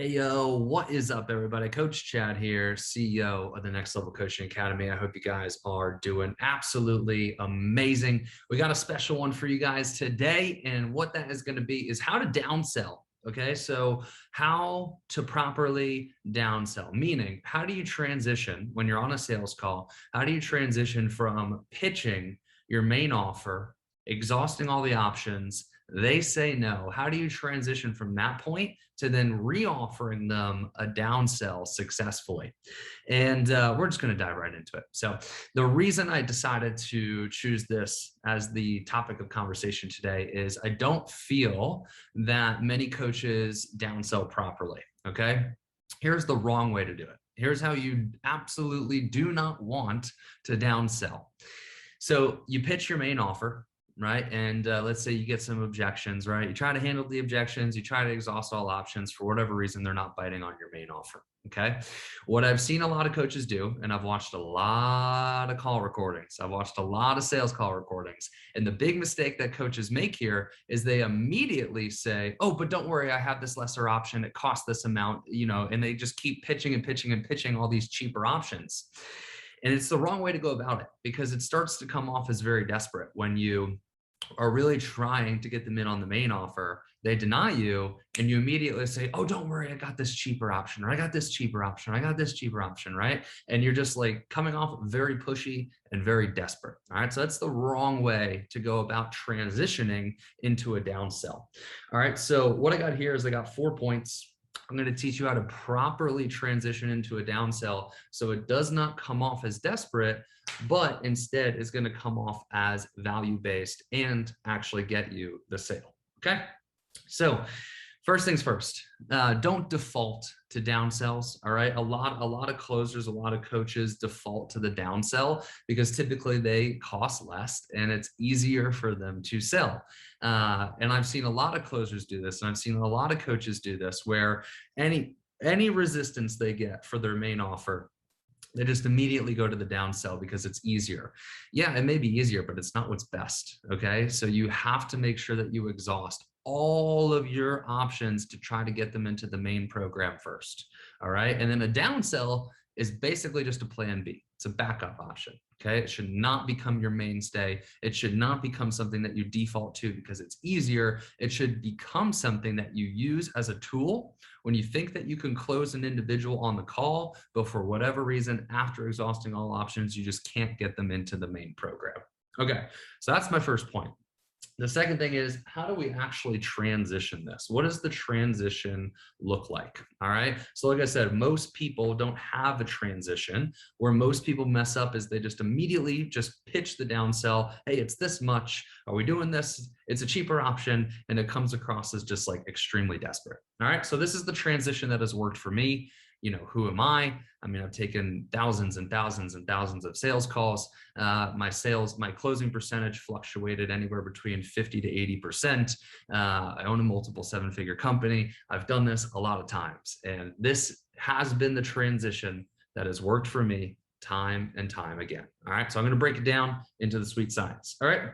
Hey, yo, what is up, everybody? Coach Chad here, CEO of the Next Level Coaching Academy. I hope you guys are doing absolutely amazing. We got a special one for you guys today, and what that is going to be is how to downsell. Okay, so how to properly downsell, meaning how do you transition when you're on a sales call? How do you transition from pitching your main offer, exhausting all the options? They say no. How do you transition from that point to then re-offering them a downsell successfully? And we're just going to dive right into it. So the reason I decided to choose this as the topic of conversation today is I don't feel that many coaches downsell properly. Okay. Here's the wrong way to do it. Here's how you absolutely do not want to downsell. So you pitch your main offer, right? And let's say you get some objections, right? You try to handle the objections, you try to exhaust all options. For whatever reason, they're not biting on your main offer. Okay. What I've seen a lot of coaches do, and I've watched a lot of call recordings, I've watched a lot of sales call recordings. And the big mistake that coaches make here is they immediately say, oh, but don't worry, I have this lesser option. It costs this amount, and they just keep pitching and pitching and pitching all these cheaper options. And it's the wrong way to go about it because it starts to come off as very desperate when you are really trying to get them in on the main offer. They deny you and you immediately say, oh, don't worry, I got this cheaper option, or I got this cheaper option, or I got this cheaper option, right? And you're just like coming off very pushy and very desperate. All right. So that's the wrong way to go about transitioning into a downsell. All right. So what I got here is I got 4 points. I'm going to teach you how to properly transition into a downsell so it does not come off as desperate, but instead is going to come off as value-based and actually get you the sale. Okay. So first things first, don't default to downsells. All right. A lot of closers, a lot of coaches default to the downsell because typically they cost less and it's easier for them to sell. And I've seen a lot of closers do this, and I've seen a lot of coaches do this where any resistance they get for their main offer, they just immediately go to the downsell because it's easier. Yeah, it may be easier, but it's not what's best. Okay. So you have to make sure that you exhaust all of your options to try to get them into the main program first. All right. And then a downsell is basically just a plan B. It's a backup option. Okay. It should not become your mainstay. It should not become something that you default to because it's easier. It should become something that you use as a tool when you think that you can close an individual on the call, but for whatever reason, after exhausting all options, you just can't get them into the main program. Okay. So that's my first point. The second thing is, how do we actually transition this? What does the transition look like? All right. So like I said, most people don't have a transition. Where most people mess up is they just immediately just pitch the downsell. Hey, it's this much. Are we doing this? It's a cheaper option. And it comes across as just like extremely desperate. All right. So this is the transition that has worked for me. Who am I? I mean, I've taken thousands and thousands and thousands of sales calls. My closing percentage fluctuated anywhere between 50 to 80%. I own a multiple seven-figure company. I've done this a lot of times. And this has been the transition that has worked for me time and time again. All right. So I'm going to break it down into the sweet science. All right.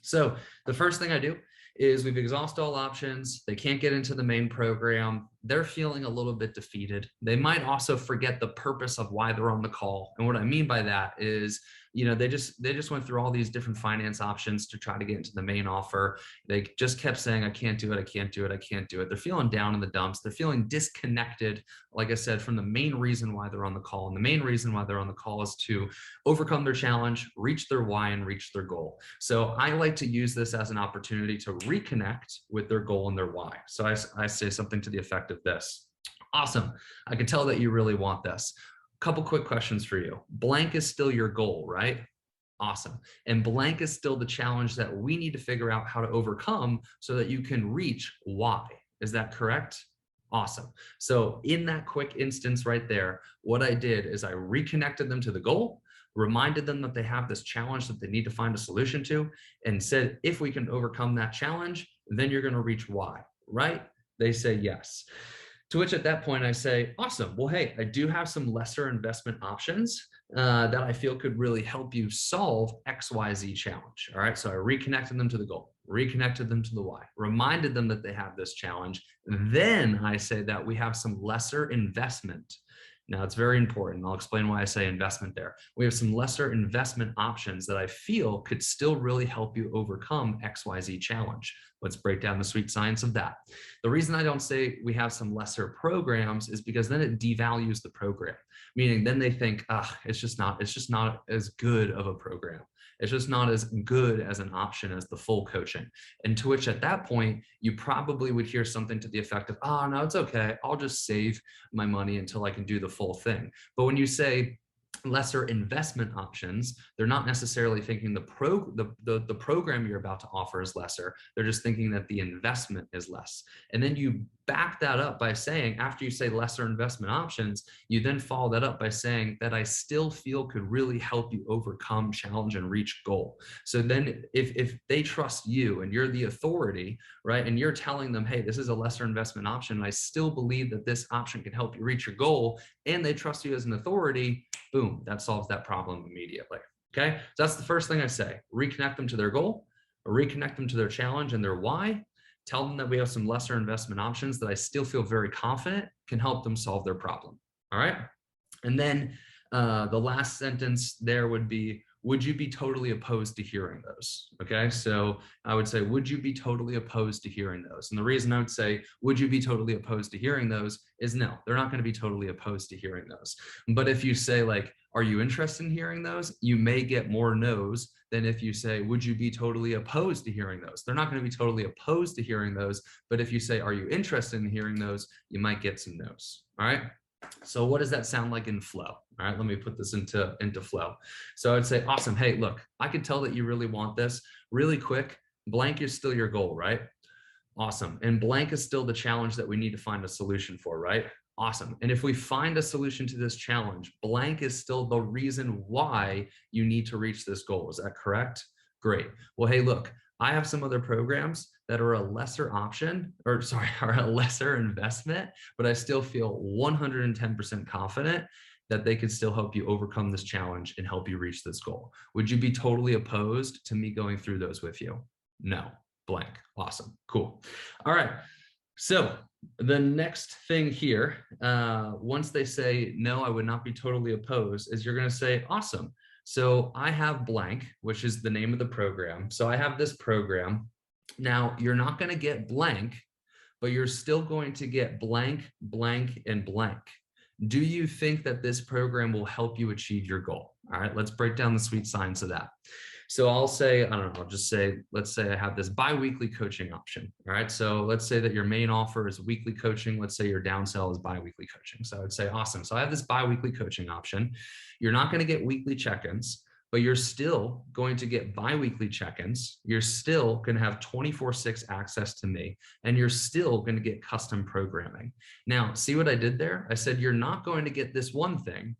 So the first thing I do is we've exhausted all options. They can't get into the main program. They're feeling a little bit defeated. They might also forget the purpose of why they're on the call. And what I mean by that is, they just went through all these different finance options to try to get into the main offer. They just kept saying, I can't do it. I can't do it. I can't do it. They're feeling down in the dumps. They're feeling disconnected, like I said, from the main reason why they're on the call. And the main reason why they're on the call is to overcome their challenge, reach their why, and reach their goal. So I like to use this as an opportunity to reconnect with their goal and their why. So I say something to the effect of this. Awesome. I can tell that you really want this. Couple quick questions for you. Blank is still your goal, right? Awesome. And blank is still the challenge that we need to figure out how to overcome so that you can reach why. Is that correct? Awesome. So in that quick instance right there, what I did is I reconnected them to the goal, reminded them that they have this challenge that they need to find a solution to, and said, if we can overcome that challenge, then you're going to reach why, right? They say yes. To which at that point I say, awesome. Well, hey, I do have some lesser investment options that I feel could really help you solve XYZ challenge. All right. So I reconnected them to the goal, reconnected them to the why, reminded them that they have this challenge, Then I say that we have some lesser investment. Now, it's very important. I'll explain why I say investment there. We have some lesser investment options that I feel could still really help you overcome XYZ challenge. Let's break down the sweet science of that. The reason I don't say we have some lesser programs is because then it devalues the program, meaning then they think, it's just not as good of a program. It's just not as good as an option as the full coaching. And to which at that point, you probably would hear something to the effect of, oh, no, it's okay. I'll just save my money until I can do the full thing. But when you say lesser investment options, they're not necessarily thinking the program you're about to offer is lesser. They're just thinking that the investment is less. And then you back that up by saying, after you say lesser investment options, you then follow that up by saying that I still feel could really help you overcome challenge and reach goal. So then if they trust you and you're the authority, right, and you're telling them, hey, this is a lesser investment option, and I still believe that this option can help you reach your goal, and they trust you as an authority, boom, that solves that problem immediately. Okay, so that's the first thing I say. Reconnect them to their goal, reconnect them to their challenge and their why. Tell them that we have some lesser investment options that I still feel very confident can help them solve their problem. All right. And then the last sentence there would be, would you be totally opposed to hearing those? Okay, so I would say, would you be totally opposed to hearing those? And the reason I would say, would you be totally opposed to hearing those is no, they're not going to be totally opposed to hearing those. But if you say like, are you interested in hearing those? You may get more no's than if you say, would you be totally opposed to hearing those? They're not going to be totally opposed to hearing those. But if you say, are you interested in hearing those? You might get some no's. All right. So what does that sound like in flow? All right, let me put this into flow. So I'd say, awesome. Hey, look, I can tell that you really want this. Really quick, blank is still your goal, right? Awesome. And blank is still the challenge that we need to find a solution for, right? Awesome. And if we find a solution to this challenge, blank is still the reason why you need to reach this goal. Is that correct? Great. Well, hey, look, I have some other programs that are a lesser option, or sorry, are a lesser investment, but I still feel 110% confident that they could still help you overcome this challenge and help you reach this goal. Would you be totally opposed to me going through those with you? No, blank. Awesome, cool. All right, so the next thing here, once they say, no, I would not be totally opposed, is you're gonna say, awesome. So I have blank, which is the name of the program. So I have this program. Now you're not going to get blank, but you're still going to get blank, blank, and blank. Do you think that this program will help you achieve your goal? All right, let's break down the sweet science of that. So I'll say, I don't know, I'll just say, let's say I have this bi-weekly coaching option. All right. So let's say that your main offer is weekly coaching. Let's say your downsell is bi-weekly coaching. So I would say, awesome. So I have this bi-weekly coaching option. You're not going to get weekly check-ins, but you're still going to get bi-weekly check-ins. You're still going to have 24/6 access to me, and you're still going to get custom programming. Now, see what I did there? I said, you're not going to get this one thing,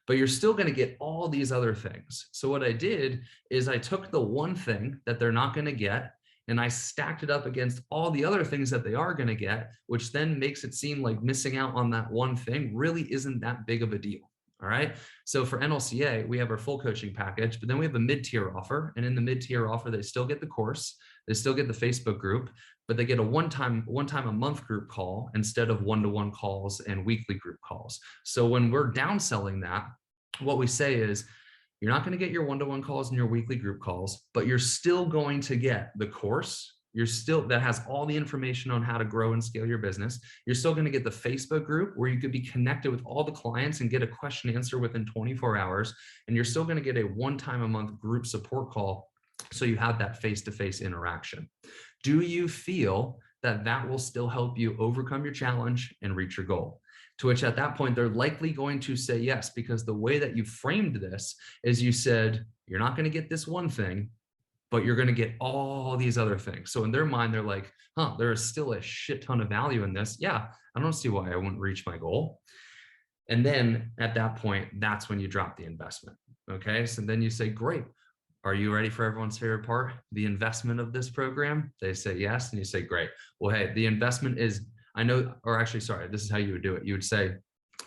but you're still going to get all these other things. So what I did is I took the one thing that they're not going to get, and I stacked it up against all the other things that they are going to get, which then makes it seem like missing out on that one thing really isn't that big of a deal. All right. So for NLCA, we have our full coaching package, but then we have a mid-tier offer. And in the mid-tier offer, they still get the course, they still get the Facebook group, but they get a one-time a month group call instead of one-to-one calls and weekly group calls. So when we're downselling that, what we say is, you're not going to get your one-to-one calls and your weekly group calls, but you're still going to get the course. That has all the information on how to grow and scale your business. You're still going to get the Facebook group where you could be connected with all the clients and get a question answer within 24 hours. And you're still going to get a one-time a month group support call. So you have that face-to-face interaction. Do you feel that that will still help you overcome your challenge and reach your goal? To which at that point, they're likely going to say yes, because the way that you framed this is you said, you're not going to get this one thing, but you're going to get all these other things. So in their mind, they're like, there is still a shit ton of value in this. Yeah, I don't see why I wouldn't reach my goal. And then at that point, that's when you drop the investment. Okay, so then you say, great. Are you ready for everyone's favorite part? The investment of this program? They say yes. And you say, great. Well, hey, the investment is, I know, or actually, sorry, this is how you would do it. You would say,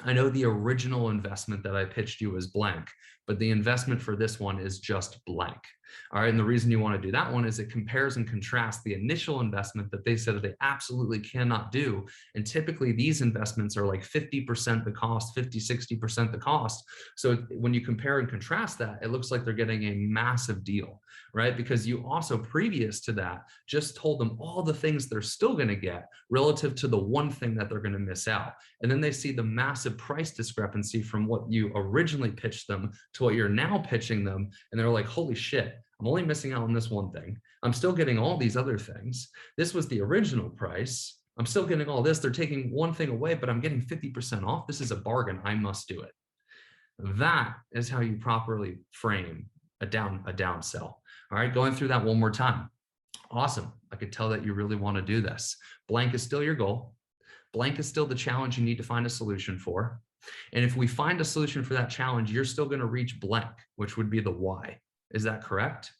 I know the original investment that I pitched you was blank, but the investment for this one is just blank. All right. And the reason you want to do that one is it compares and contrasts the initial investment that they said that they absolutely cannot do. And typically these investments are like 50% the cost, 50, 60% the cost. So when you compare and contrast that, it looks like they're getting a massive deal, right? Because you also previous to that just told them all the things they're still going to get relative to the one thing that they're going to miss out. And then they see the massive price discrepancy from what you originally pitched them to what you're now pitching them. And they're like, holy shit, I'm only missing out on this one thing. I'm still getting all these other things. This was the original price. I'm still getting all this. They're taking one thing away, but I'm getting 50% off. This is a bargain. I must do it. That is how you properly frame a downsell. All right, going through that one more time. Awesome. I could tell that you really want to do this. Blank is still your goal. Blank is still the challenge you need to find a solution for. And if we find a solution for that challenge, you're still going to reach blank, which would be the why. Is that correct?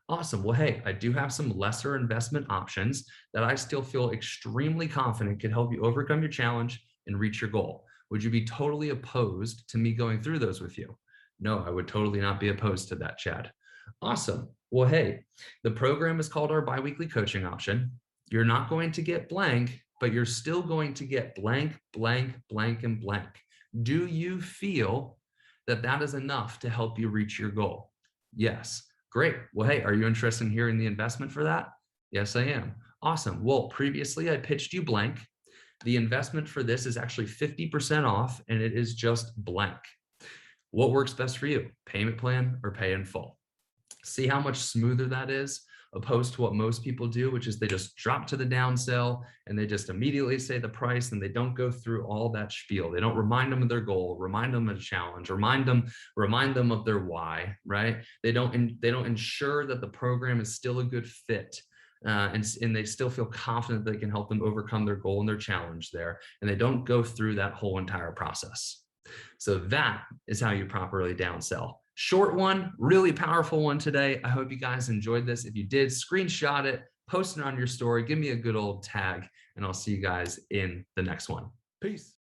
Awesome. Well, hey, I do have some lesser investment options that I still feel extremely confident can help you overcome your challenge and reach your goal. Would you be totally opposed to me going through those with you? No, I would totally not be opposed to that, Chad. Awesome. Well, hey, the program is called our biweekly coaching option. You're not going to get blank, but you're still going to get blank, blank, blank, and blank. Do you feel that that is enough to help you reach your goal? Yes. Great. Well, hey, are you interested in hearing the investment for that? Yes, I am. Awesome. Well, previously I pitched you blank. The investment for this is actually 50% off, and it is just blank. What works best for you? Payment plan or pay in full? See how much smoother that is opposed to what most people do, which is they just drop to the downsell and they just immediately say the price and they don't go through all that spiel. They don't remind them of their goal, remind them of a challenge, remind them of their why, right? They don't ensure that the program is still a good fit. And they still feel confident they can help them overcome their goal and their challenge there. And they don't go through that whole entire process. So that is how you properly downsell. Short one, really powerful one today. I hope you guys enjoyed this. If you did, screenshot it, post it on your story, give me a good old tag, and I'll see you guys in the next one. Peace.